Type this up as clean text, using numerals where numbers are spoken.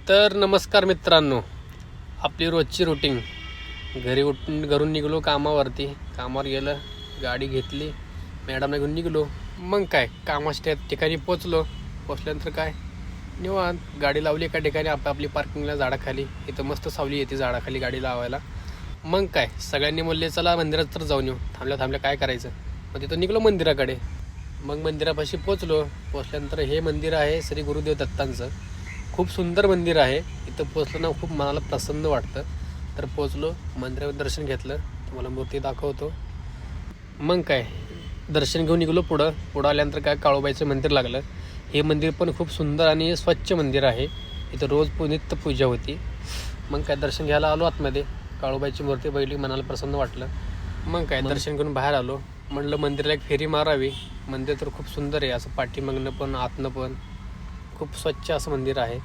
तर नमस्कार मित्रांनो, आपली रोजची रुटीन. घरून निघलो कामावर गेलं, गाडी घेतली, मॅडमला घेऊन निघलो. मग काय कामाच्या ठिकाणी पोचल्यानंतर काय निवांत गाडी लावली एका ठिकाणी आपली पार्किंगला झाडाखाली. इथं मस्त सावली येते झाडाखाली गाडी लावायला. मग काय सगळ्यांनी म्हणले चला मंदिरात तर जाऊन येऊ. थांबल्या काय करायचं, मग तिथं निघलो मंदिराकडे. मग मंदिरापाशी पोचल्यानंतर हे मंदिर आहे श्री गुरुदेव दत्तांचं. खूप सुंदर मंदिर आहे. इथं पोचलं ना खूप मनाला प्रसन्न वाटतं. तर पोचलो, मंदिरात दर्शन घेतलं, तुम्हाला मूर्ती दाखवतो. मग काय दर्शन घेऊन निघलो. पुढं आल्यानंतर काय काळोबाईचं मंदिर लागलं. हे मंदिर पण खूप सुंदर आणि स्वच्छ मंदिर आहे. इथं रोज नित्य पूजा होती. मग काय दर्शन घ्यायला आलो आतमध्ये. काळोबाईची मूर्ती बघितली, मनाला प्रसन्न वाटलं. मग काय दर्शन घेऊन बाहेर आलो. म्हणलं मंदिराला एक फेरी मारावी. मंदिर तर खूप सुंदर आहे, असं पाठीमागनं पण आतनं पण खूप स्वच्छ असं मंदिर आहे.